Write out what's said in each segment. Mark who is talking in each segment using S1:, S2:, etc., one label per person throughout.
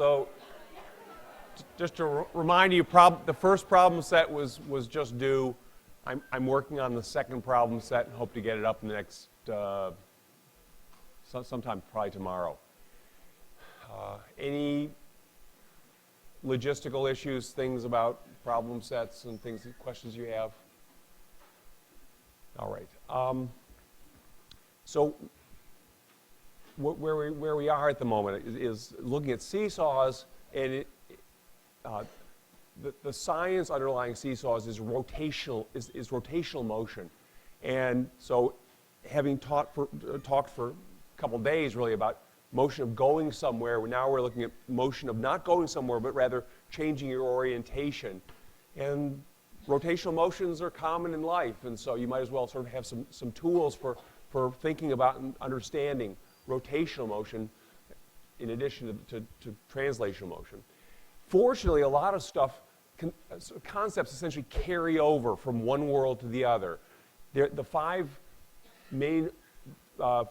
S1: So just to remind you, the first problem set was just due. I'm working on the second problem set and hope to get it up in the next, sometime probably tomorrow. Any logistical issues, things about problem sets and things, questions you have? All right. So where we are at the moment is looking at seesaws, and the science underlying seesaws is rotational motion. And so having talked for a couple days really about motion of going somewhere, now we're looking at motion of not going somewhere, but rather changing your orientation. And rotational motions are common in life, and so you might as well sort of have some tools for thinking about and understanding rotational motion in addition to translational motion. Fortunately, a lot of stuff, concepts essentially carry over from one world to the other. The five main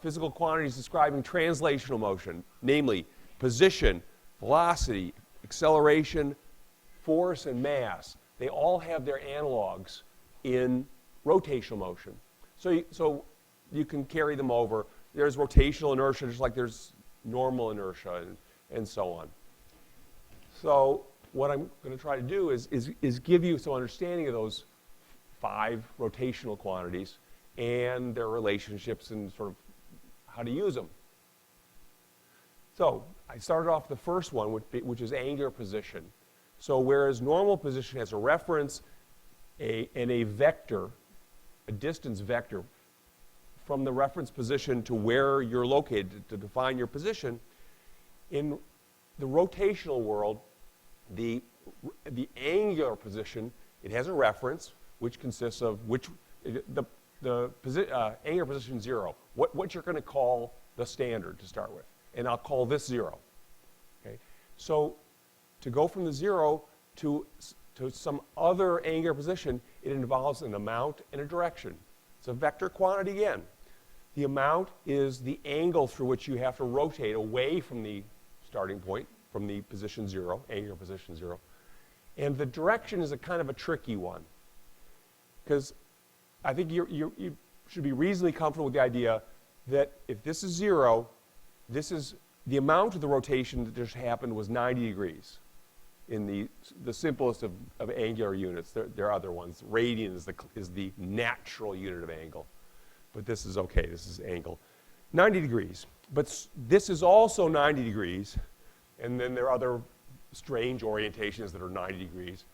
S1: physical quantities describing translational motion, namely position, velocity, acceleration, force, and mass, they all have their analogs in rotational motion. So you can carry them over. There's rotational inertia, just like there's normal inertia, and so on. So what I'm going to try to do is give you some understanding of those five rotational quantities and their relationships and sort of how to use them. So I started off the first one, which is angular position. So whereas normal position has a reference and a vector, a distance vector, from the reference position to where you're located to define your position, in the rotational world, the angular position, it has a reference, which consists of angular position 0, what you're going to call the standard to start with. And I'll call this 0. Okay? So to go from the 0 to some other angular position, it involves an amount and a direction. It's a vector quantity again. The amount is the angle through which you have to rotate away from the starting point, from the position 0, angular position 0. And the direction is a kind of a tricky one, because I think you should be reasonably comfortable with the idea that if this is 0, this is the amount of the rotation that just happened was 90 degrees in the simplest of angular units. There are other ones. Radian is the natural unit of angle. But this is okay, this is angle. 90 degrees. But this is also 90 degrees, and then there are other strange orientations that are 90 degrees.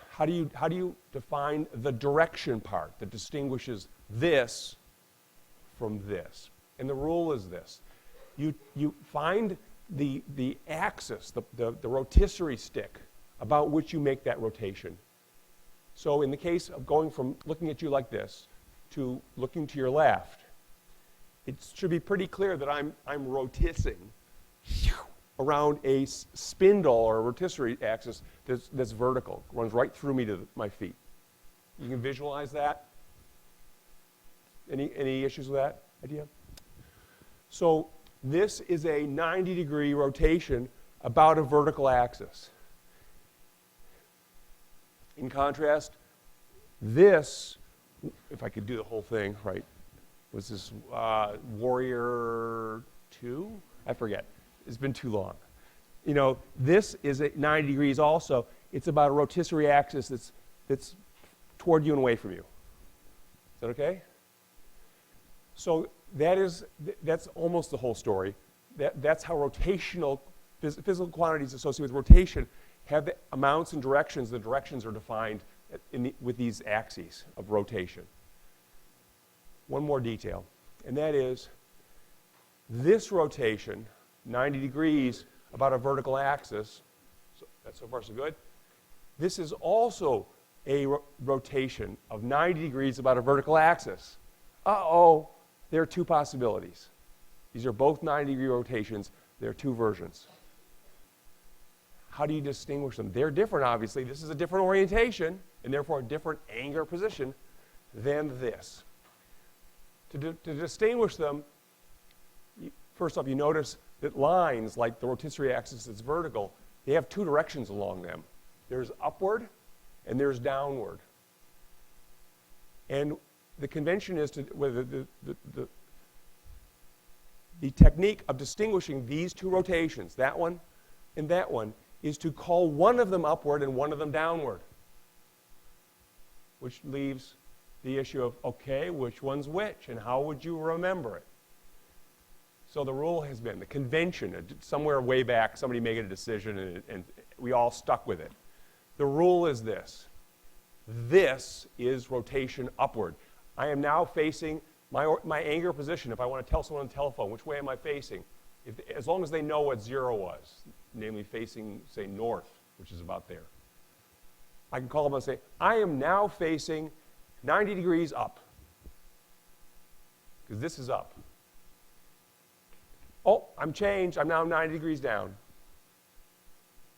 S1: How do you define the direction part that distinguishes this from this? And the rule is this. You find the axis, the rotisserie stick about which you make that rotation. So in the case of going from looking at you like this to looking to your left, it should be pretty clear that I'm rotising around a spindle or a rotisserie axis that's vertical, runs right through me to my feet. You can visualize that? Any issues with that idea? So this is a 90-degree rotation about a vertical axis. In contrast, this, if I could do the whole thing, right, was this Warrior 2? I forget. It's been too long. You know, this is at 90 degrees also. It's about a rotisserie axis that's toward you and away from you. Is that okay? So that's almost the whole story. That's how rotational physical quantities associated with rotation have the amounts and directions. The directions are defined with these axes of rotation. One more detail, and that is this rotation, 90 degrees about a vertical axis, so far so good. This is also a rotation of 90 degrees about a vertical axis. Uh-oh, there are two possibilities. These are both 90-degree rotations. There are two versions. How do you distinguish them? They're different, obviously. This is a different orientation, and therefore a different angular position than this. To distinguish them, first off, you notice that lines, like the rotisserie axis that's vertical, they have two directions along them. There's upward and there's downward. And the convention is to, the technique of distinguishing these two rotations, that one and that one, is to call one of them upward and one of them downward, which leaves the issue of, okay, which one's which, and how would you remember it? So the rule has been, the convention, somewhere way back, somebody made a decision, and we all stuck with it. The rule is this. This is rotation upward. I am now facing my angular position. If I want to tell someone on the telephone, which way am I facing? As long as they know what 0 was, namely facing, say, north, which is about there. I can call them and say, I am now facing 90 degrees up, because this is up. Oh, I'm changed. I'm now 90 degrees down.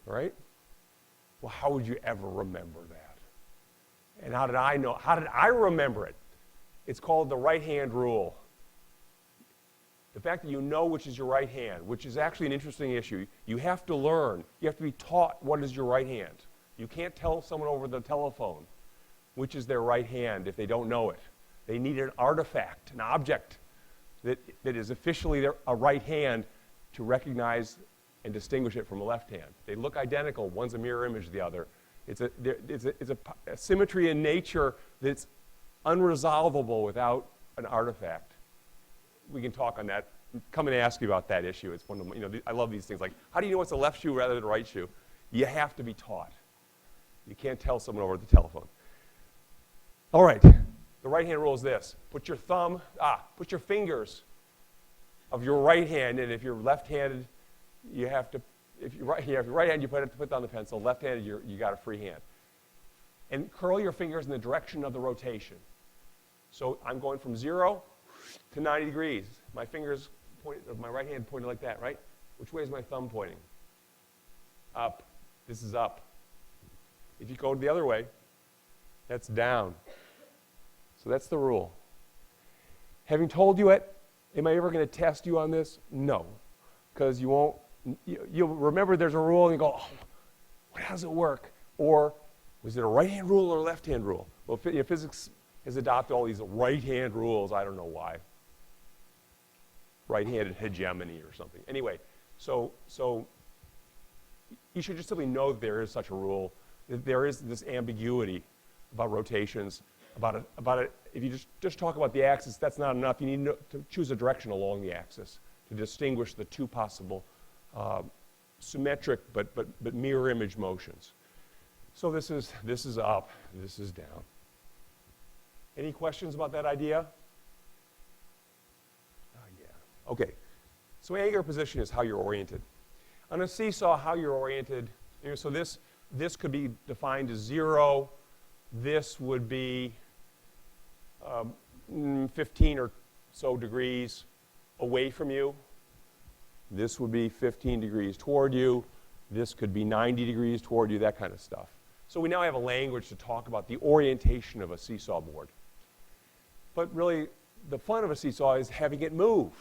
S1: All right? Well, how would you ever remember that? And how did I know? How did I remember it? It's called the right-hand rule. The fact that you know which is your right hand, which is actually an interesting issue. You have to learn. You have to be taught what is your right hand. You can't tell someone over the telephone which is their right hand if they don't know it. They need an artifact, an object that is officially a right hand to recognize and distinguish it from a left hand. They look identical. One's a mirror image of the other. It's a symmetry in nature that's unresolvable without an artifact. We can talk on that. Come and ask you about that issue. It's one of the, I love these things. Like, how do you know it's the left shoe rather than the right shoe? You have to be taught. You can't tell someone over the telephone. All right. The right-hand rule is this. Put your fingers of your right hand, and if you're left-handed, you have to, if you're right-handed, you put down the pencil. Left-handed, you got a free hand. And curl your fingers in the direction of the rotation. So I'm going from 0 to 90 degrees. My fingers, my right hand pointed like that, right? Which way is my thumb pointing? Up. This is up. If you go the other way, that's down. So that's the rule. Having told you it, am I ever going to test you on this? No. Because you won't, you'll remember there's a rule and you go, oh, how does it work? Or was it a right-hand rule or a left-hand rule? Well, physics has adopted all these right-hand rules. I don't know why. Right-handed hegemony or something. Anyway, so you should just simply know that there is such a rule, that there is this ambiguity about rotations, about it. If you just talk about the axis, that's not enough. You need to choose a direction along the axis to distinguish the two possible symmetric but mirror image motions. So this is up, this is down. Any questions about that idea? Yeah. Okay. So angular position is how you're oriented. On a seesaw, how you're oriented, so this could be defined as 0. This would be 15 or so degrees away from you. This would be 15 degrees toward you. This could be 90 degrees toward you, that kind of stuff. So we now have a language to talk about the orientation of a seesaw board. But really, the fun of a seesaw is having it move.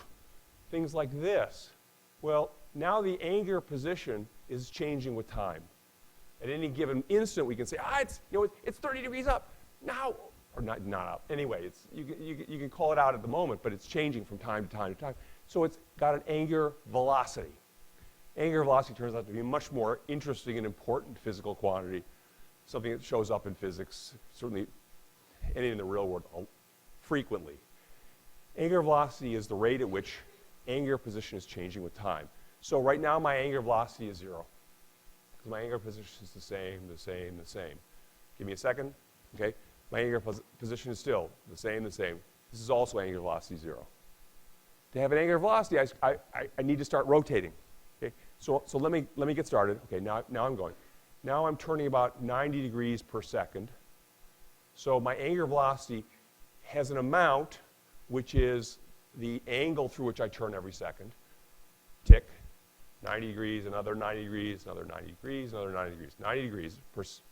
S1: Things like this. Well, now the angular position is changing with time. At any given instant, we can say, it's 30 degrees up now, or not up. Anyway, you can call it out at the moment, but it's changing from time to time to time. So it's got an angular velocity. Angular velocity turns out to be a much more interesting and important physical quantity, something that shows up in physics, certainly, and in the real world, frequently. Angular velocity is the rate at which angular position is changing with time. So right now, my angular velocity is 0. Because my angular position is the same, the same, the same. Give me a second. Okay? My angular position is still the same, the same. This is also angular velocity 0. To have an angular velocity, I need to start rotating. Okay? So let me get started. Okay, now I'm going. Now I'm turning about 90 degrees per second. So my angular velocity has an amount which is the angle through which I turn every second. Tick. 90 degrees, another 90 degrees, another 90 degrees, another 90 degrees. 90 degrees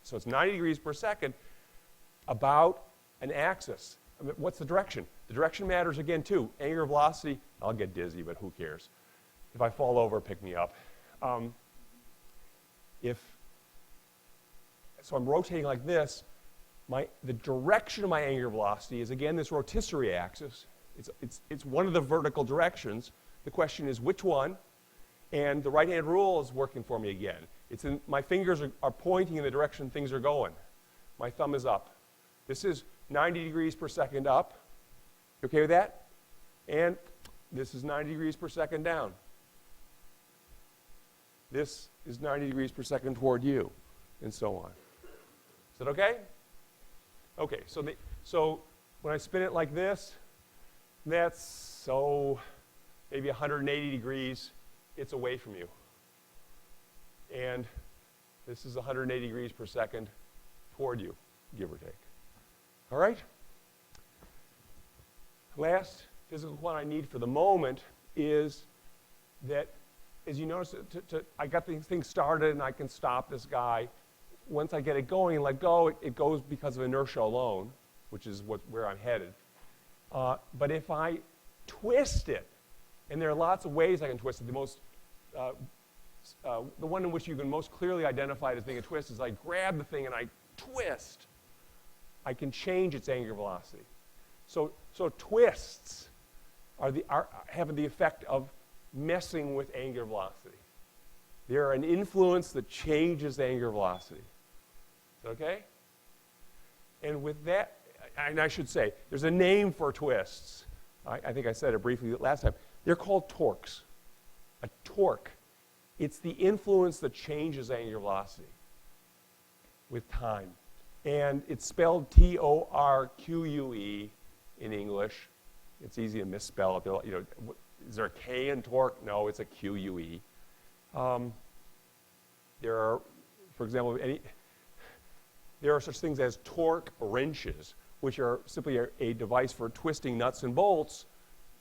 S1: so it's 90 degrees per second about an axis. I mean, what's the direction? The direction matters again too. Angular velocity, I'll get dizzy, but who cares? If I fall over, pick me up. So I'm rotating like this, the direction of my angular velocity is, again, this rotisserie axis. It's one of the vertical directions. The question is which one, and the right-hand rule is working for me again. My fingers are pointing in the direction things are going. My thumb is up. This is 90 degrees per second up. You okay with that? And this is 90 degrees per second down. This is 90 degrees per second toward you, and so on. Is that okay? Okay, so when I spin it like this, that's maybe 180 degrees, it's away from you. And this is 180 degrees per second toward you, give or take. All right? Last physical quantity I need for the moment is that, as you notice, I got these things started and I can stop this guy. Once I get it going and let go, it goes because of inertia alone, which is where I'm headed. But if I twist it, and there are lots of ways I can twist it, the one in which you can most clearly identify it as being a twist is I grab the thing and I twist. I can change its angular velocity. So twists have the effect of messing with angular velocity. They're an influence that changes angular velocity. Is that okay? And with that, and I should say, there's a name for twists. I think I said it briefly last time. They're called torques. A torque. It's the influence that changes angular velocity with time. And it's spelled T-O-R-Q-U-E in English. It's easy to misspell it. You know, is there a K in torque? No, it's a Q-U-E. There are, for example, there are such things as torque wrenches, which are simply a device for twisting nuts and bolts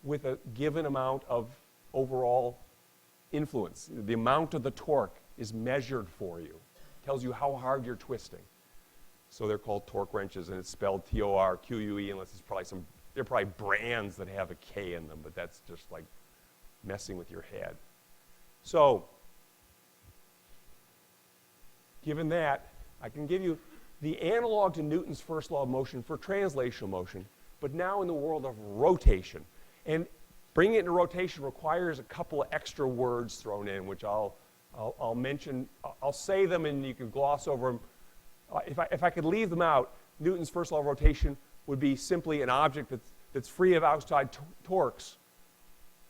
S1: with a given amount of overall influence. The amount of the torque is measured for you. It tells you how hard you're twisting. So they're called torque wrenches, and it's spelled T-O-R-Q-U-E, unless it's probably there are probably brands that have a K in them, but that's just like messing with your head. So, given that, I can give you the analog to Newton's first law of motion for translational motion, but now in the world of rotation. And bringing it into rotation requires a couple of extra words thrown in, which I'll mention. I'll say them and you can gloss over them. If I could leave them out, Newton's first law of rotation would be simply an object that's free of outside torques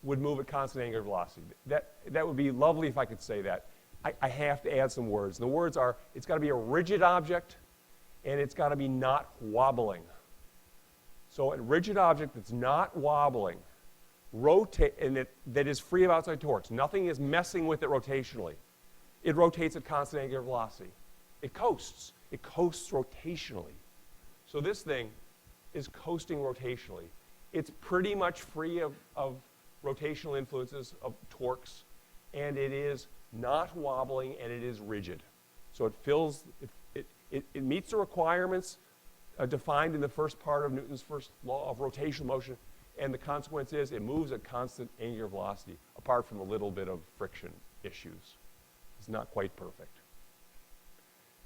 S1: would move at constant angular velocity. That would be lovely if I could say that. I have to add some words. And the words are, it's got to be a rigid object, and it's got to be not wobbling. So a rigid object that's not wobbling, that is free of outside torques. Nothing is messing with it rotationally. It rotates at constant angular velocity. It coasts. It coasts rotationally. So this thing is coasting rotationally. It's pretty much free of rotational influences of torques, and it is not wobbling, and it is rigid. So it meets the requirements defined in the first part of Newton's first law of rotational motion, and the consequence is it moves at constant angular velocity, apart from a little bit of friction issues. It's not quite perfect.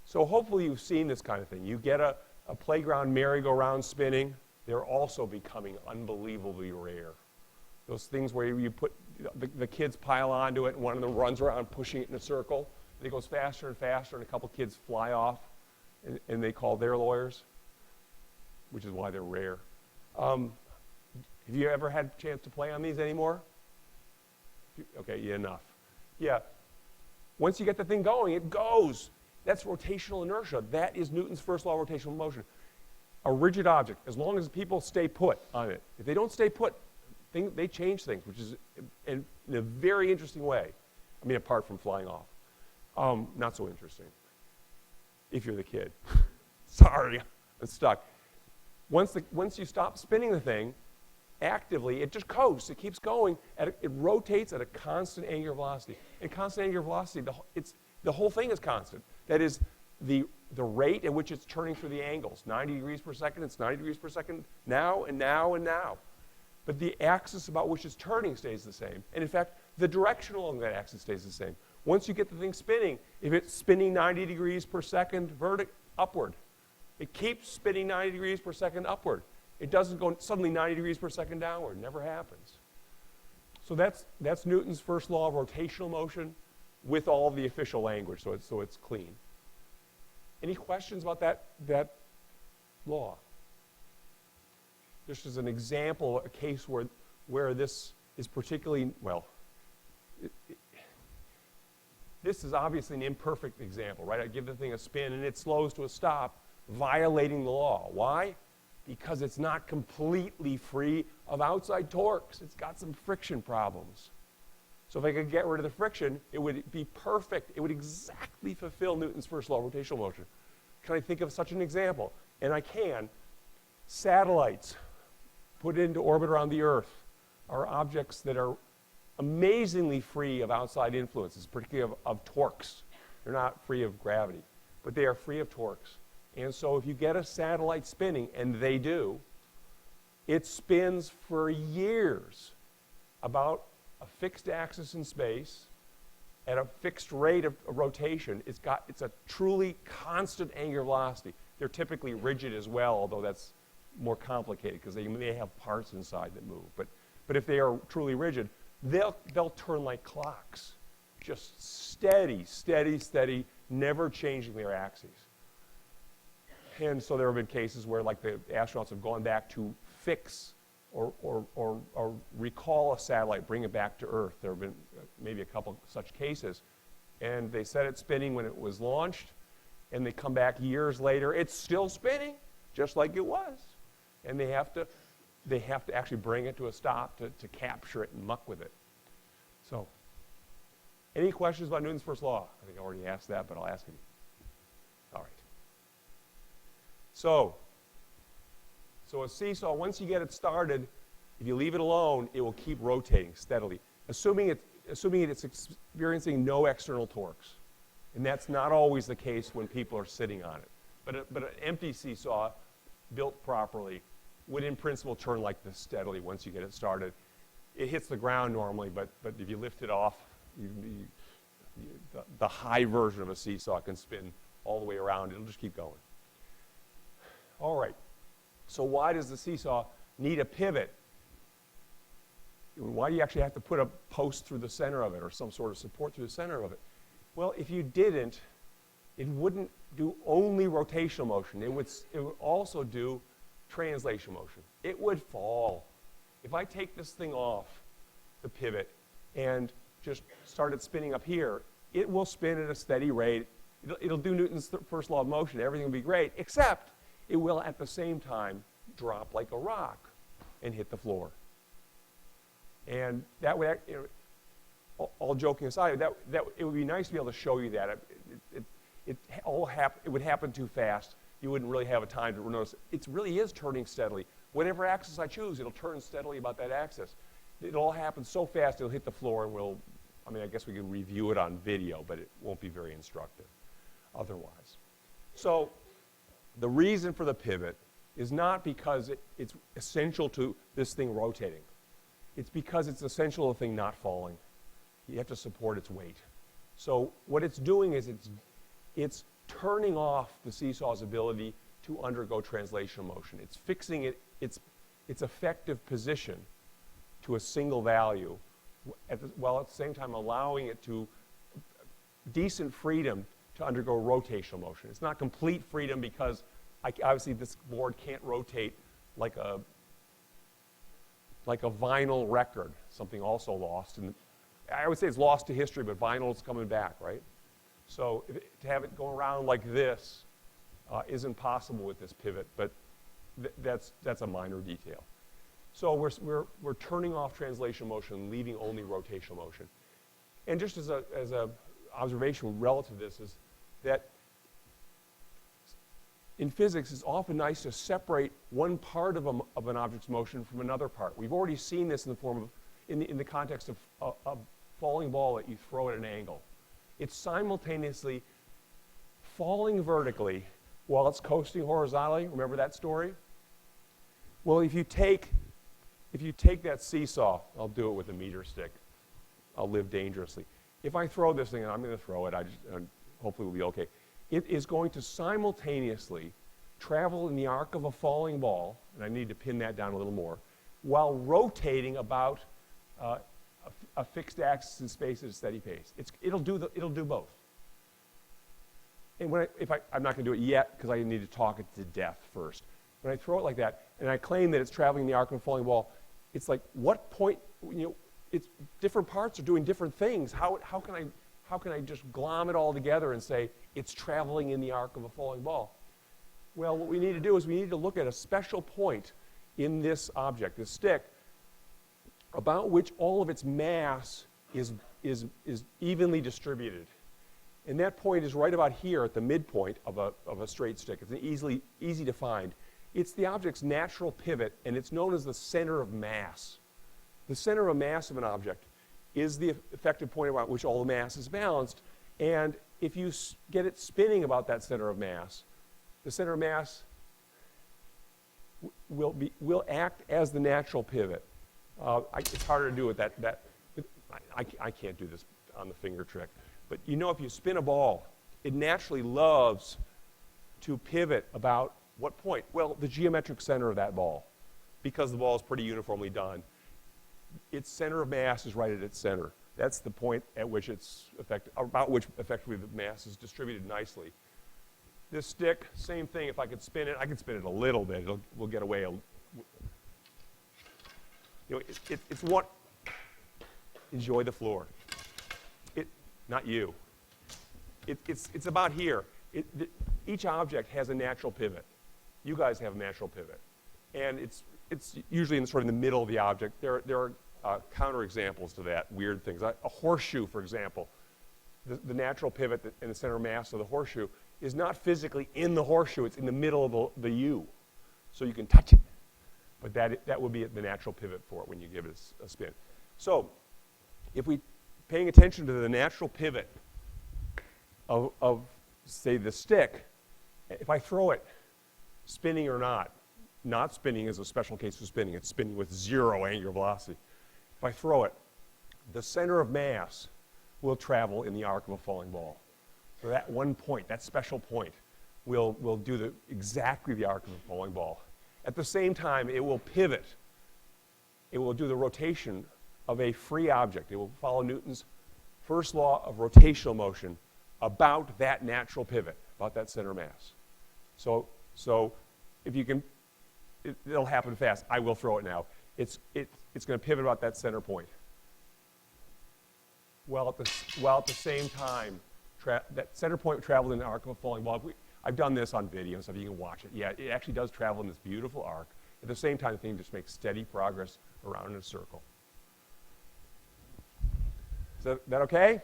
S1: So hopefully you've seen this kind of thing. You get a playground merry-go-round spinning. They're also becoming unbelievably rare. Those things where you put, the kids pile onto it, and one of them runs around pushing it in a circle, and it goes faster and faster, and a couple kids fly off, and they call their lawyers, which is why they're rare. Have you ever had a chance to play on these anymore? Okay, yeah, enough. Yeah. Once you get the thing going, it goes. That's rotational inertia. That is Newton's first law of rotational motion. A rigid object, as long as people stay put on it. If they don't stay put, they change things, which is in a very interesting way. I mean, apart from flying off. Not so interesting, if you're the kid. Sorry, I'm stuck. Once you stop spinning the thing, actively, it just coasts. It keeps going. It rotates at a constant angular velocity. And constant angular velocity, the whole thing is constant. That is the rate at which it's turning through the angles. 90 degrees per second, it's 90 degrees per second now and now and now. But the axis about which it's turning stays the same. And in fact, the direction along that axis stays the same. Once you get the thing spinning, if it's spinning 90 degrees per second upward, it keeps spinning 90 degrees per second upward. It doesn't go suddenly 90 degrees per second downward. It never happens. So that's Newton's first law of rotational motion with all the official language, so it's clean. Any questions about that law? Just as an example, a case where this is particularly, well, this is obviously an imperfect example, right? I give the thing a spin and it slows to a stop, violating the law. Why? Because it's not completely free of outside torques. It's got some friction problems. So if I could get rid of the friction, it would be perfect. It would exactly fulfill Newton's first law of rotational motion. Can I think of such an example? And I can. Satellites put into orbit around the Earth are objects that are amazingly free of outside influences, particularly of torques. They're not free of gravity, but they are free of torques. And so if you get a satellite spinning, and they do, it spins for years about a fixed axis in space at a fixed rate of rotation. It's a truly constant angular velocity. They're typically rigid as well, although that's more complicated because they may have parts inside that move. But if they are truly rigid, they'll turn like clocks, just steady, steady, steady, never changing their axes. And so there have been cases where, like, the astronauts have gone back to fix or recall a satellite, bring it back to Earth. There have been maybe a couple such cases. And they set it spinning when it was launched, and they come back years later, it's still spinning, just like it was. And they have to actually bring it to a stop to capture it and muck with it. So, any questions about Newton's first law? I think I already asked that, but I'll ask it. All right. So a seesaw, once you get it started, if you leave it alone, it will keep rotating steadily, assuming it's experiencing no external torques. And that's not always the case when people are sitting on it. But an empty seesaw, built properly, would in principle turn like this steadily once you get it started. It hits the ground normally, but if you lift it off, the high version of a seesaw can spin all the way around. It'll just keep going. All right. So why does the seesaw need a pivot? Why do you actually have to put a post through the center of it or some sort of support through the center of it? Well, if you didn't, it wouldn't do only rotational motion. It would also do translation motion. It would fall. If I take this thing off the pivot and just start it spinning up here, it will spin at a steady rate. It'll do Newton's first law of motion. Everything will be great, except it will at the same time drop like a rock and hit the floor. And that would, all joking aside, it would be nice to be able to show you that. It would happen too fast. You wouldn't really have a time to notice. It really is turning steadily. Whatever axis I choose, it'll turn steadily about that axis. It'll all happen so fast, it'll hit the floor, and I guess we can review it on video, but it won't be very instructive otherwise. So the reason for the pivot is not because it's essential to this thing rotating. It's because it's essential to the thing not falling. You have to support its weight. So what it's doing is it's turning off the seesaw's ability to undergo translational motion. It's fixing its effective position to a single value, while at the same time allowing it to decent freedom to undergo rotational motion. It's not complete freedom because obviously this board can't rotate like a vinyl record, something also lost. And I would say it's lost to history, but vinyl's coming back, right? So to have it go around like this isn't possible with this pivot, but that's a minor detail. So we're turning off translation motion, leaving only rotational motion. And just as a observation relative to this is that in physics, it's often nice to separate one part of an object's motion from another part. We've already seen this in the form of, in the context of a falling ball that you throw at an angle. It's simultaneously falling vertically while it's coasting horizontally. Remember that story? Well, if you take that seesaw, I'll do it with a meter stick. I'll live dangerously. If I throw this thing, and I'm going to throw it, hopefully we'll be okay. It is going to simultaneously travel in the arc of a falling ball, and I need to pin that down a little more, while rotating about a fixed axis in space at a steady pace. It'll do both. And I'm not going to do it yet because I need to talk it to death first. When I throw it like that, and I claim that it's traveling in the arc of a falling ball, it's like, what point, it's different parts are doing different things. How can I just glom it all together and say it's traveling in the arc of a falling ball? Well, what we need to do is we need to look at a special point in this object, this stick, about which all of its mass is evenly distributed. And that point is right about here at the midpoint of a straight stick. It's easy to find. It's the object's natural pivot, and it's known as the center of mass. The center of mass of an object is the effective point about which all the mass is balanced. And if you get it spinning about that center of mass, the center of mass will act as the natural pivot. It's harder to do with that. I can't do this on the finger trick. But if you spin a ball, it naturally loves to pivot about what point? Well, the geometric center of that ball, because the ball is pretty uniformly done. Its center of mass is right at its center. That's the point at which about which effectively the mass is distributed nicely. This stick, same thing. If I could spin it, I can spin it a little bit. We'll get away. It's what. Enjoy the floor. Not you. It's about here. Each object has a natural pivot. You guys have a natural pivot, and it's usually in the middle of the object. There are counterexamples to that, weird things. A horseshoe, for example, the natural pivot and the center of mass of the horseshoe is not physically in the horseshoe. It's in the middle of the U, so you can touch it. But that would be the natural pivot for it when you give it a spin. So, if we paying attention to the natural pivot of say, the stick, if I throw it, spinning or not spinning is a special case of spinning. It's spinning with zero angular velocity. If I throw it, the center of mass will travel in the arc of a falling ball. So that one point, that special point, will do exactly the arc of a falling ball. At the same time, it will pivot. It will do the rotation of a free object. It will follow Newton's first law of rotational motion about that natural pivot, about that center mass. So if you can, it'll happen fast. I will throw it now. It's going to pivot about that center point. While at the same time, that center point traveled in the arc of a falling ball. I've done this on video, so you can watch it. Yeah, it actually does travel in this beautiful arc. At the same time, the thing just makes steady progress around in a circle. Is that okay?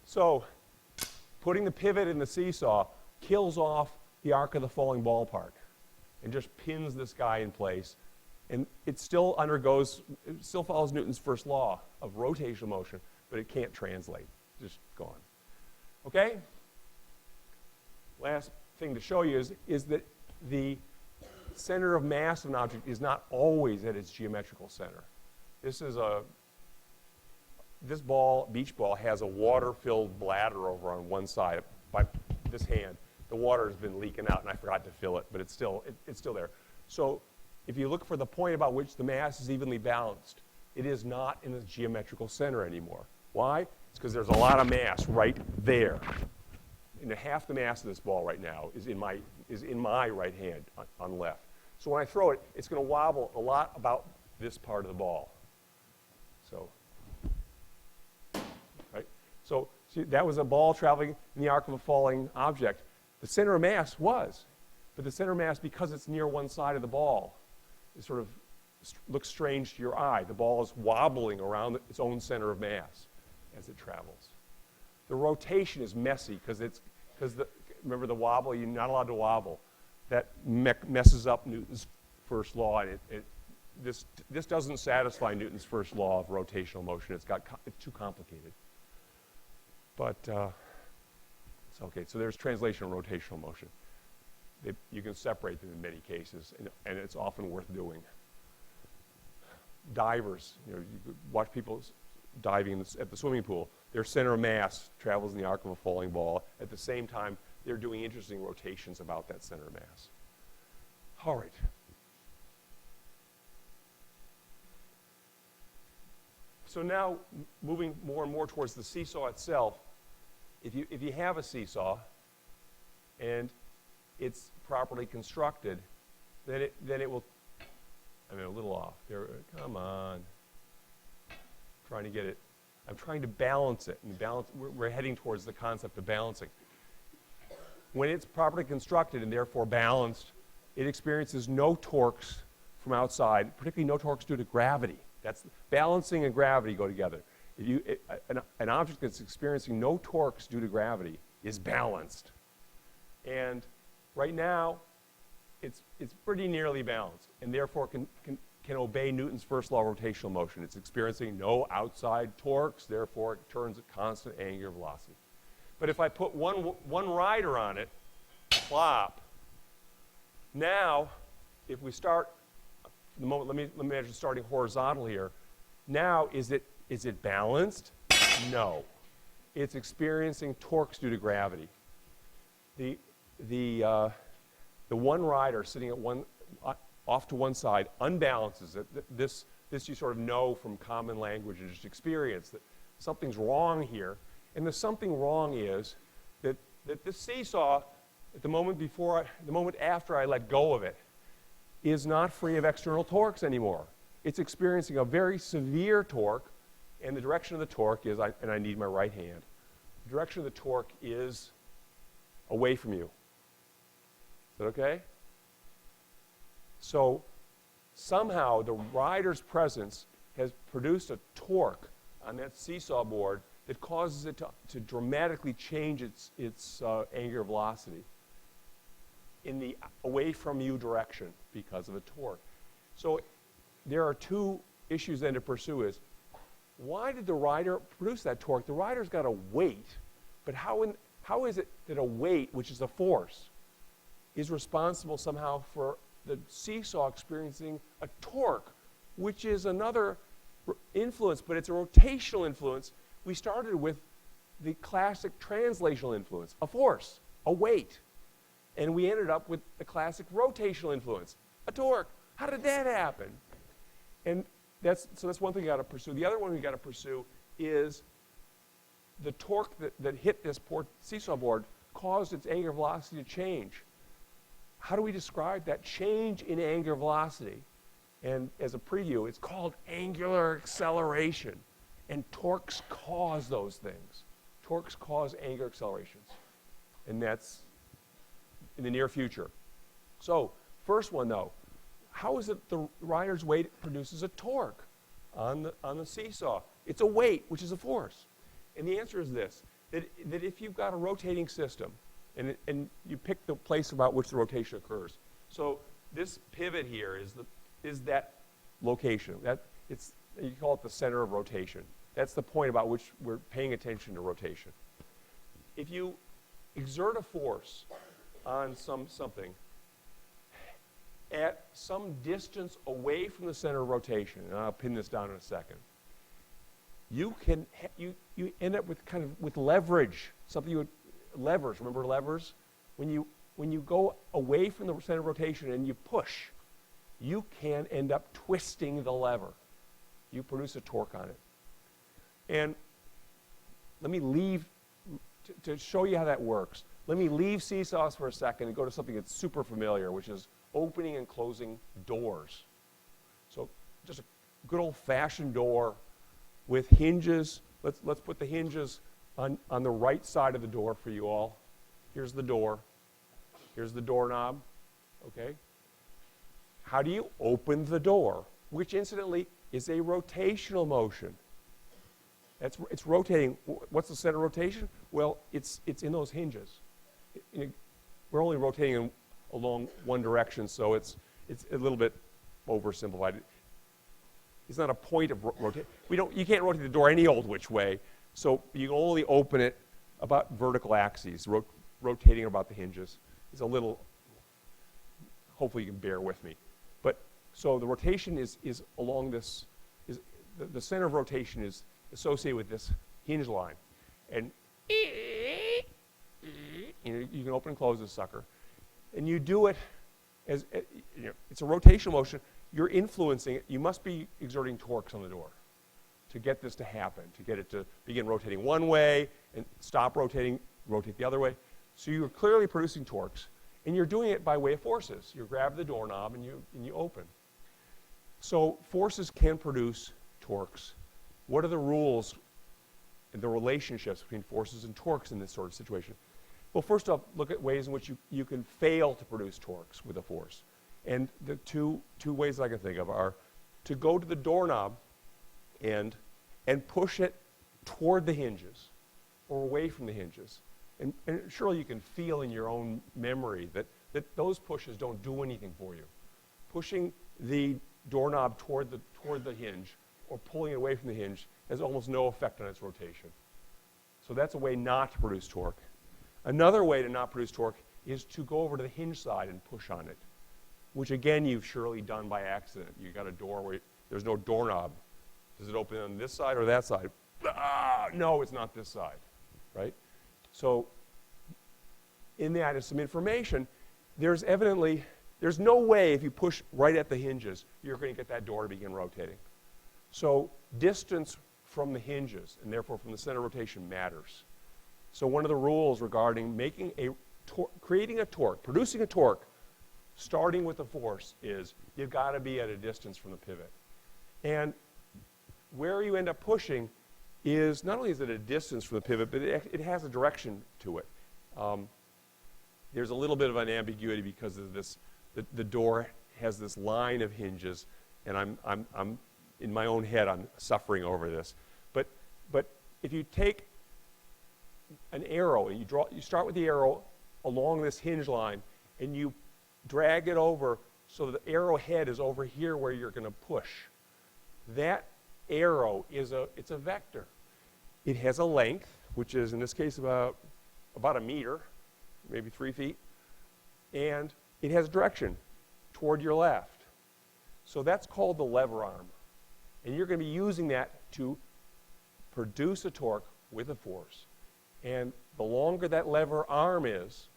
S1: So, putting the pivot in the seesaw kills off the arc of the falling ball part and just pins this guy in place. And it still follows Newton's first law of rotational motion, but it can't translate. Just gone. Okay? Last thing to show you is that the center of mass of an object is not always at its geometrical center. This beach ball has a water-filled bladder over on one side by this hand. The water has been leaking out, and I forgot to fill it, but it's still there. So if you look for the point about which the mass is evenly balanced, it is not in the geometrical center anymore. Why? It's because there's a lot of mass right there. And half the mass of this ball right now is in my right hand on the left. So when I throw it, it's going to wobble a lot about this part of the ball. So, right? So see, that was a ball traveling in the arc of a falling object. The center of mass was, but the center of mass, because it's near one side of the ball, it sort of looks strange to your eye. The ball is wobbling around its own center of mass as it travels. The rotation is messy because remember the wobble, you're not allowed to wobble. That messes up Newton's first law, and this doesn't satisfy Newton's first law of rotational motion. It's too complicated. But it's okay. So there's translation and rotational motion. You can separate them in many cases, and it's often worth doing. Divers, you could watch people diving at the swimming pool. Their center of mass travels in the arc of a falling ball. At the same time, they're doing interesting rotations about that center of mass. All right. So now, moving more and more towards the seesaw itself, if you have a seesaw and it's properly constructed, then it will, I mean, a little off. There, come on. Trying to get it. I'm trying to balance it. And we're heading towards the concept of balancing. When it's properly constructed and therefore balanced, it experiences no torques from outside, particularly no torques due to gravity. That's balancing and gravity go together. If an object that's experiencing no torques due to gravity is balanced. And right now, it's pretty nearly balanced, and therefore can obey Newton's first law of rotational motion. It's experiencing no outside torques, therefore it turns at constant angular velocity. But if I put one rider on it, plop, now if we start, for the moment, let me imagine starting horizontal here. Now, is it balanced? No. It's experiencing torques due to gravity. The one rider sitting at off to one side unbalances it. This you sort of know from common language and just experience that something's wrong here. And the something wrong is that the seesaw, at the moment after I let go of it, is not free of external torques anymore. It's experiencing a very severe torque, and the direction of the torque is, and I need my right hand, the direction of the torque is away from you. Is that okay? So somehow the rider's presence has produced a torque on that seesaw board that causes it to dramatically change its angular velocity in the away from you direction because of a torque. So there are two issues then to pursue is, why did the rider produce that torque? The rider's got a weight, but how is it that a weight, which is a force, is responsible somehow for the seesaw experiencing a torque, which is another influence, but it's a rotational influence. We started with the classic translational influence, a force, a weight. And we ended up with the classic rotational influence, a torque. How did that happen? And that's one thing you got to pursue. The other one we got to pursue is the torque that hit this poor seesaw board caused its angular velocity to change. How do we describe that change in angular velocity? And as a preview, it's called angular acceleration. And torques cause those things. Torques cause angular accelerations. And that's in the near future. So, first one though, how is it the rider's weight produces a torque on the seesaw? It's a weight, which is a force. And the answer is this, that if you've got a rotating system, and you pick the place about which the rotation occurs. So this pivot here is that location. You call it the center of rotation. That's the point about which we're paying attention to rotation. If you exert a force on something at some distance away from the center of rotation, and I'll pin this down in a second, you end up with leverage. Levers, remember levers? When you go away from the center of rotation and you push, you can end up twisting the lever. You produce a torque on it. And let me leave, to show you how that works, let me leave seesaws for a second and go to something that's super familiar, which is opening and closing doors. So just a good old-fashioned door with hinges. Let's put the hinges on the right side of the door for you all. Here's the door. Here's the doorknob. Okay? How do you open the door? Which, incidentally, is a rotational motion. It's rotating. What's the center of rotation? Well, it's in those hinges. We're only rotating along one direction, so it's a little bit oversimplified. It's not a point of rotation. You can't rotate the door any old which way. So you can only open it about vertical axes, rotating about the hinges. It's a little, hopefully you can bear with me. But so the rotation is along this, the center of rotation is associated with this hinge line. And you can open and close this sucker. And you do it as, it's a rotational motion. You're influencing it. You must be exerting torques on the door to get this to happen, to get it to begin rotating one way and stop rotating, rotate the other way. So you're clearly producing torques, and you're doing it by way of forces. You grab the doorknob and you open. So forces can produce torques. What are the rules and the relationships between forces and torques in this sort of situation? Well, first off, look at ways in which you can fail to produce torques with a force. And the two ways I can think of are to go to the doorknob and push it toward the hinges or away from the hinges. And surely you can feel in your own memory that those pushes don't do anything for you. Pushing the doorknob toward the hinge or pulling it away from the hinge has almost no effect on its rotation. So that's a way not to produce torque. Another way to not produce torque is to go over to the hinge side and push on it, which again you've surely done by accident. You've got a door where there's no doorknob. Does it open on this side or that side? No, it's not this side, right? So in that is some information. There's no way if you push right at the hinges, you're going to get that door to begin rotating. So distance from the hinges, and therefore from the center of rotation, matters. So one of the rules regarding creating a torque, producing a torque, starting with the force is you've got to be at a distance from the pivot. And where you end up pushing is not only is it a distance from the pivot, but it has a direction to it. There's a little bit of an ambiguity because of this. The door has this line of hinges, and I'm in my own head I'm suffering over this. But if you take an arrow and you start with the arrow along this hinge line, and you drag it over so the arrow head is over here where you're going to push. That arrow it's a vector. It has a length, which is in this case about a meter, maybe 3 feet, and it has direction toward your left. So that's called the lever arm. And you're going to be using that to produce a torque with a force. And the longer that lever arm is,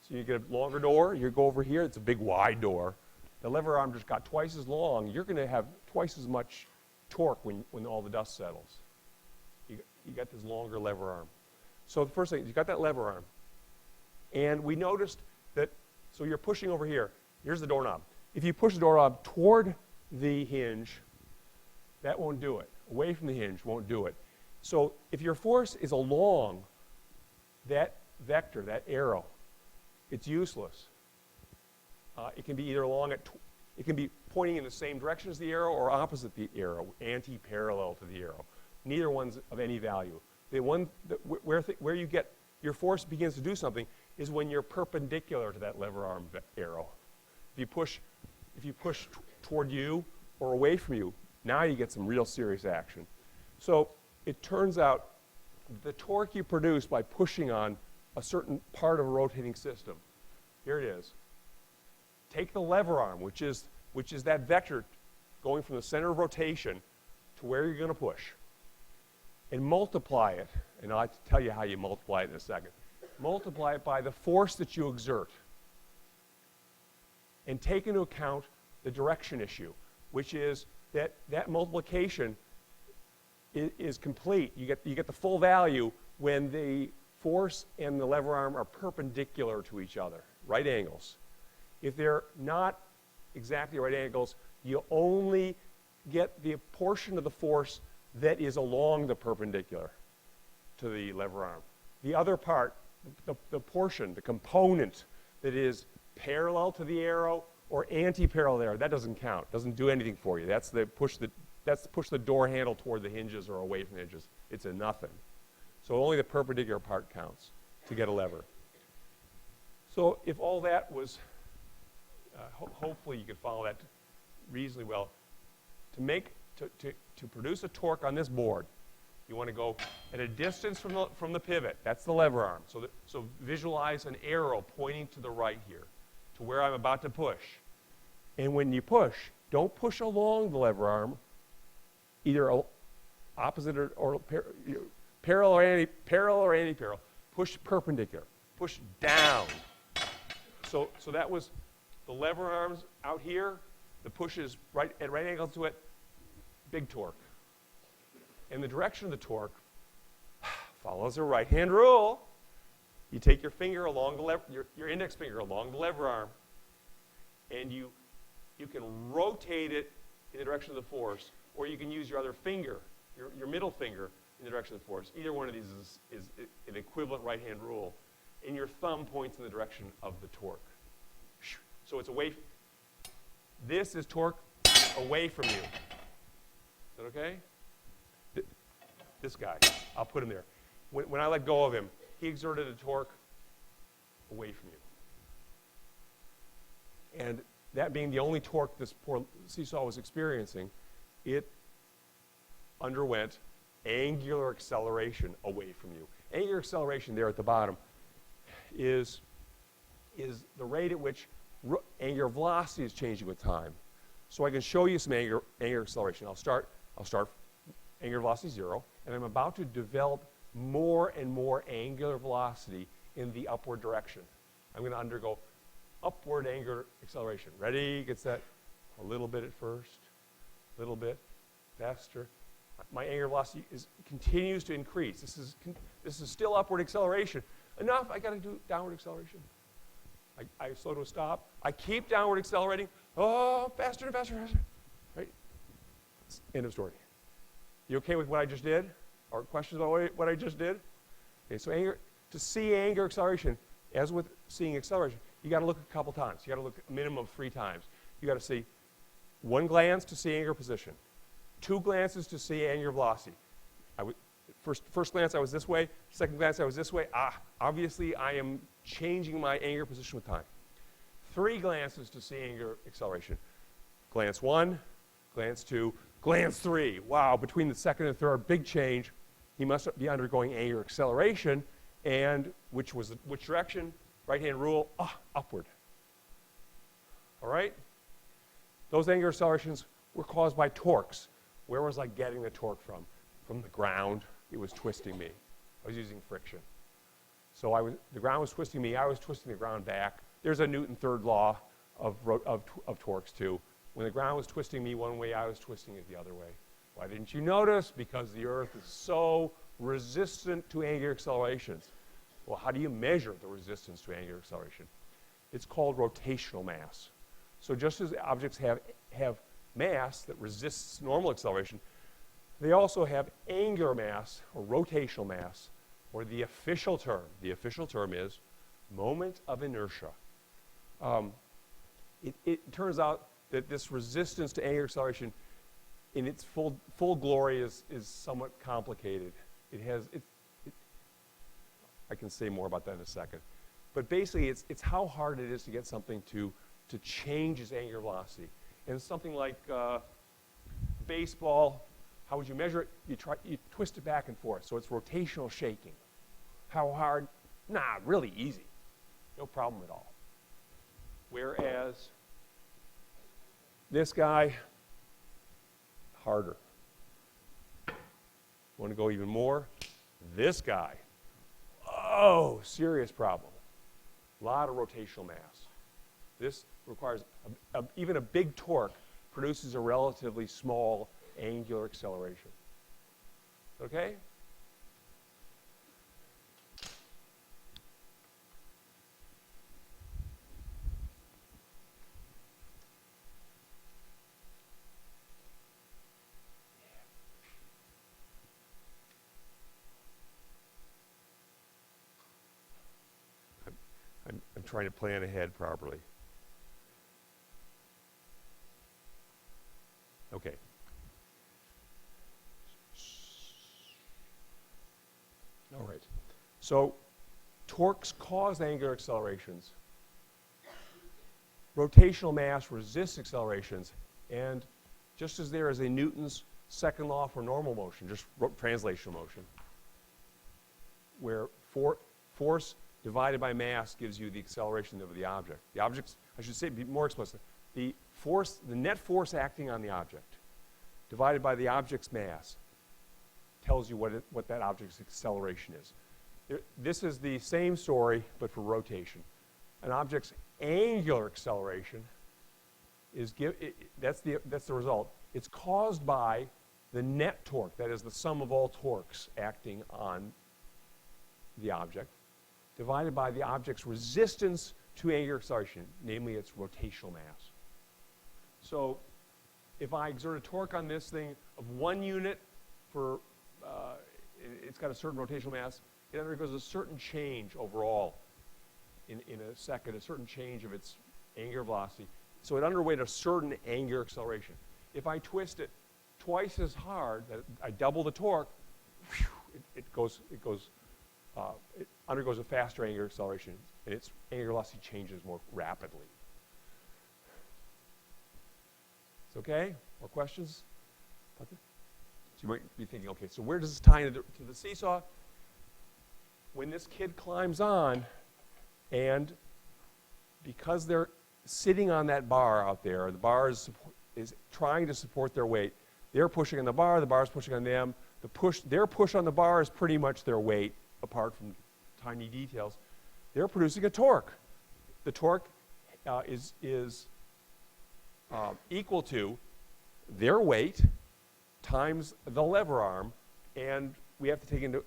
S1: so you get a longer door, you go over here, it's a big wide door. The lever arm just got twice as long. You're going to have twice as much torque when all the dust settles. You got this longer lever arm. So the first thing, you got that lever arm. And we noticed that, so you're pushing over here. Here's the doorknob. If you push the doorknob toward the hinge, that won't do it. Away from the hinge won't do it. So if your force is along that vector, that arrow, it's useless. It can be either along it, it can be pointing in the same direction as the arrow or opposite the arrow, anti-parallel to the arrow. Neither one's of any value. The one where you get your force begins to do something is when you're perpendicular to that lever arm arrow. If you push toward you or away from you, now you get some real serious action. So it turns out the torque you produce by pushing on a certain part of a rotating system, here it is. Take the lever arm, which is that vector going from the center of rotation to where you're going to push, and multiply it, and I'll tell you how you multiply it in a second. Multiply it by the force that you exert, and take into account the direction issue, which is that multiplication is complete. You get the full value when the force and the lever arm are perpendicular to each other, right angles. If they're not exactly right angles, you only get the portion of the force that is along the perpendicular to the lever arm. The other part, the portion, the component that is parallel to the arrow or anti-parallel to the arrow, that doesn't count, doesn't do anything for you. That's the push the door handle toward the hinges or away from the hinges. It's a nothing. So only the perpendicular part counts to get a lever. So if all that was, hopefully you could follow that reasonably well. To produce a torque on this board, you want to go at a distance from the pivot. That's the lever arm. So visualize an arrow pointing to the right here, to where I'm about to push. And when you push, don't push along the lever arm. Either opposite or parallel or anti-parallel, push perpendicular, push down. So that was the lever arms out here, the push is at right angles to it, big torque. And the direction of the torque follows the right-hand rule. You take your finger along the lever, your index finger along the lever arm, and you can rotate it in the direction of the force, or you can use your other finger, your middle finger, in the direction of the force. Either one of these is an equivalent right-hand rule. And your thumb points in the direction of the torque. So it's away. This is torque away from you. Is that okay? This guy, I'll put him there. When I let go of him, he exerted a torque away from you. And that being the only torque this poor seesaw was experiencing, it underwent angular acceleration away from you. Angular acceleration there at the bottom is the rate at which angular velocity is changing with time. So I can show you some angular acceleration. I'll start angular velocity 0, and I'm about to develop more and more angular velocity in the upward direction. I'm going to undergo upward angular acceleration. Ready? Get set. A little bit at first, a little bit faster. My angular velocity continues to increase. This is still upward acceleration. Enough, I got to do downward acceleration. I slow to a stop. I keep downward accelerating. Oh, faster and faster and faster. Right? End of story. You okay with what I just did? Or questions about what I just did? Okay, so to see angular acceleration, as with seeing acceleration, you got to look a couple times. You got to look a minimum of 3 times. You got to see one glance to see angular position, 2 glances to see angular velocity. First glance I was this way, second glance I was this way. Obviously I am changing my angular position with time. 3 glances to see angular acceleration. Glance 1, glance 2, glance 3. Wow, between the second and third, big change. He must be undergoing angular acceleration, and which direction? Right-hand rule, upward. All right? Those angular accelerations were caused by torques. Where was I getting the torque from? From the ground. It was twisting me. I was using friction. So the ground was twisting me. I was twisting the ground back. There's a Newton third law of torques too. When the ground was twisting me one way, I was twisting it the other way. Why didn't you notice? Because the Earth is so resistant to angular accelerations. Well, how do you measure the resistance to angular acceleration? It's called rotational mass. So just as objects have mass that resists normal acceleration, they also have angular mass, or rotational mass, or the official term. The official term is moment of inertia. It turns out that this resistance to angular acceleration in its full glory is somewhat complicated. I can say more about that in a second. But basically, it's how hard it is to get something to change its angular velocity. And it's something like baseball. How would you measure it? You twist it back and forth. So it's rotational shaking. How hard? Nah, really easy. No problem at all. Whereas this guy, harder. Want to go even more? This guy. Oh, serious problem. A lot of rotational mass. This requires, even a big torque produces a relatively small angular acceleration. Okay? I'm trying to plan ahead properly. Okay. All right. So torques cause angular accelerations. Rotational mass resists accelerations. And just as there is a Newton's second law for normal motion, just translational motion, where force divided by mass gives you the acceleration of the object. The object's, I should say, be more explicit, the net force acting on the object divided by the object's mass tells you what that object's acceleration is. This is the same story, but for rotation. An object's angular acceleration is that's the result. It's caused by the net torque, that is the sum of all torques acting on the object, divided by the object's resistance to angular acceleration, namely its rotational mass. So if I exert a torque on this thing of 1 unit for, it's got a certain rotational mass, it undergoes a certain change overall in a second, a certain change of its angular velocity. So it underwent a certain angular acceleration. If I twist it twice as hard, that I double the torque, it undergoes a faster angular acceleration, and its angular velocity changes more rapidly. It's okay? More questions? So you might be thinking, okay, so where does this tie into the seesaw? When this kid climbs on, and because they're sitting on that bar out there, the bar is trying to support their weight. They're pushing on the bar is pushing on them. Their push on the bar is pretty much their weight, apart from tiny details. They're producing a torque. The torque is equal to their weight times the lever arm, and we have to take into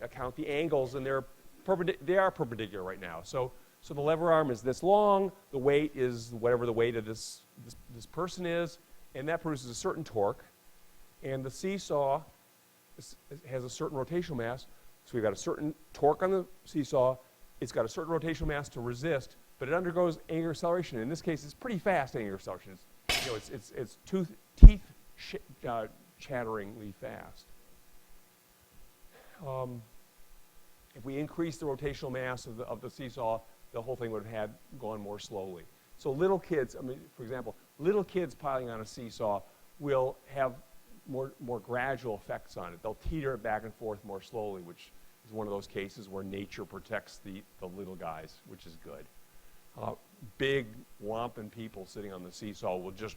S1: account the angles, and they are perpendicular right now. So the lever arm is this long, the weight is whatever the weight of this person is, and that produces a certain torque. And the seesaw has a certain rotational mass, so we've got a certain torque on the seesaw, it's got a certain rotational mass to resist, but it undergoes angular acceleration. In this case, it's pretty fast angular acceleration. It's teeth chatteringly fast. If we increase the rotational mass of the seesaw, the whole thing would have gone more slowly. So little kids, for example, little kids piling on a seesaw will have more gradual effects on it. They'll teeter it back and forth more slowly, which is one of those cases where nature protects the little guys, which is good. Big, whomping people sitting on the seesaw will just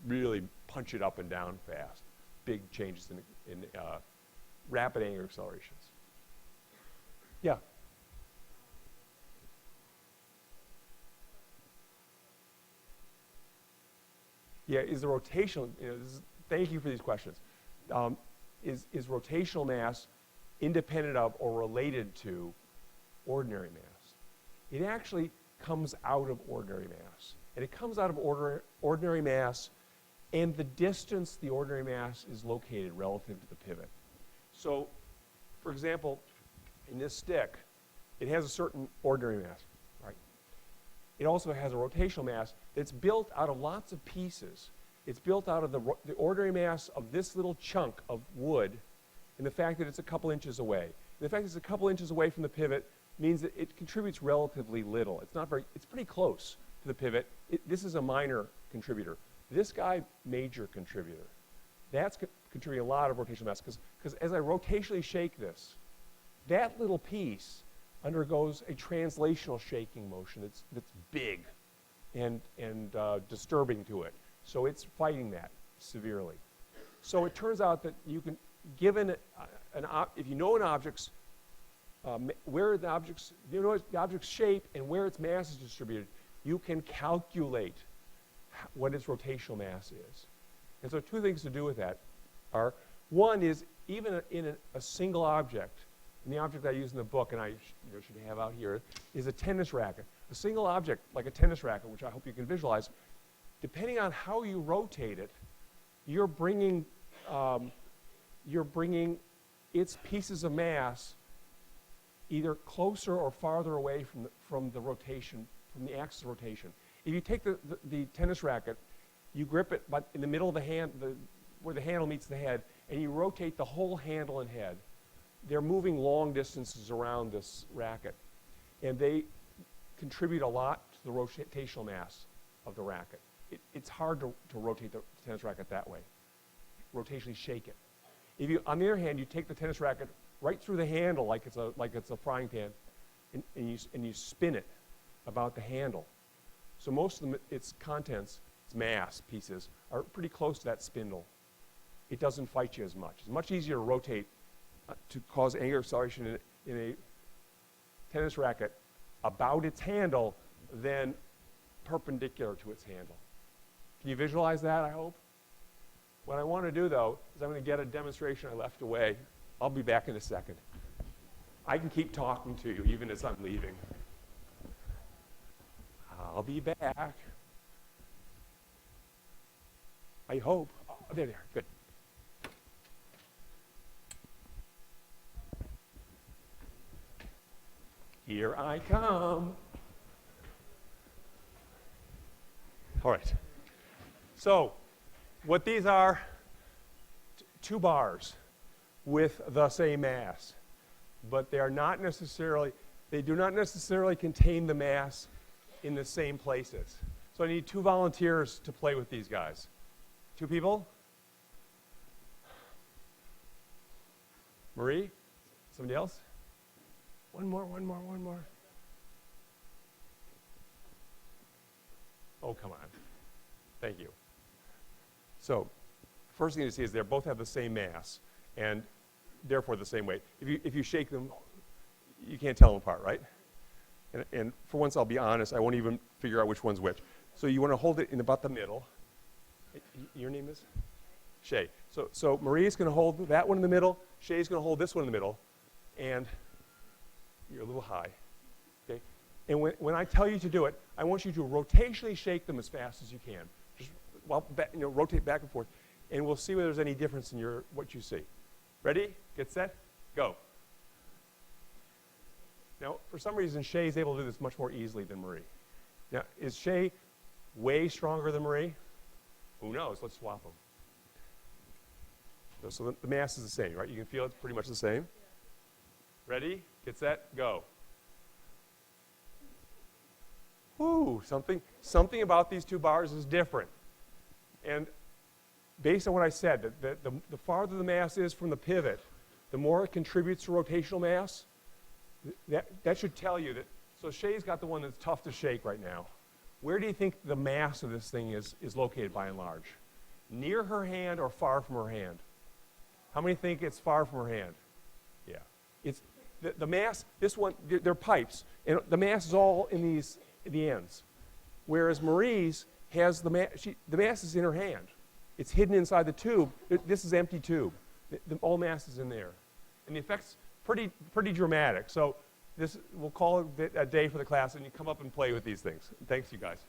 S1: really punch it up and down fast. Big changes in rapid angular accelerations. Yeah? Yeah, is the rotational, thank you for these questions. Is rotational mass independent of or related to ordinary mass? It actually comes out of ordinary mass. And it comes out of ordinary mass and the distance the ordinary mass is located relative to the pivot. So, for example, in this stick, it has a certain ordinary mass, right? It also has a rotational mass that's built out of lots of pieces. It's built out of the ordinary mass of this little chunk of wood and the fact that it's a couple inches away. And the fact that it's a couple inches away from the pivot means that it contributes relatively little. It's pretty close to the pivot. This is a minor contributor. This guy, major contributor. That's contributing a lot of rotational mass because as I rotationally shake this, that little piece undergoes a translational shaking motion that's big and disturbing to it. So it's fighting that severely. So it turns out that you can, if you know an object's where the object's, you know the object's shape and where its mass is distributed, you can calculate what its rotational mass is. And so two things to do with that are, one is even in a single object, and the object I use in the book and I should have out here is a tennis racket. A single object like a tennis racket, which I hope you can visualize, depending on how you rotate it, you're bringing its pieces of mass either closer or farther away from the rotation, from the axis of rotation. If you take the tennis racket, you grip it but in the middle of the hand, where the handle meets the head, and you rotate the whole handle and head. They're moving long distances around this racket, and they contribute a lot to the rotational mass of the racket. It's hard to rotate the tennis racket that way. Rotationally shake it. If you, on the other hand, you take the tennis racket right through the handle like it's a frying pan, and you spin it about the handle. So most of its contents, its mass pieces, are pretty close to that spindle. it doesn't fight you as much. It's much easier to rotate to cause angular acceleration in a tennis racket about its handle than perpendicular to its handle. Can you visualize that, I hope? What I want to do, though, is I'm going to get a demonstration I left away. I'll be back in a second. I can keep talking to you even as I'm leaving. I'll be back. I hope. Oh, there they are. Good. Here I come. All right. So, what these are, two bars with the same mass, but they are not necessarily, they do not necessarily contain the mass in the same places. So I need two volunteers to play with these guys. Two people? Marie? Somebody else? One more. Oh, come on. Thank you. So, first thing to see is they both have the same mass, and therefore the same weight. If you shake them, you can't tell them apart, right? And for once, I'll be honest, I won't even figure out which one's which. So you want to hold it in about the middle. Your name is? Shay. So Marie's going to hold that one in the middle. Shay's going to hold this one in the middle. And you're a little high. Okay? And when I tell you to do it, I want you to rotationally shake them as fast as you can. Just rotate back and forth. And we'll see whether there's any difference in what you see. Ready? Get set? Go. Now, for some reason, Shay's able to do this much more easily than Marie. Now, is Shay way stronger than Marie? Who knows? Let's swap them. So the mass is the same, right? You can feel it's pretty much the same. Ready? Get set? Go. Whoo, something about these two bars is different. And based on what I said, the farther the mass is from the pivot, the more it contributes to rotational mass. That should tell you that. So Shay's got the one that's tough to shake right now. Where do you think the mass of this thing is located by and large? Near her hand or far from her hand? How many think it's far from her hand? Yeah. It's the mass, this one, they're pipes, and the mass is all in the ends. Whereas Marie's has the mass is in her hand. It's hidden inside the tube. This is empty tube. All mass is in there. And the effect's pretty dramatic. So we'll call it a day for the class, and you come up and play with these things. Thanks, you guys.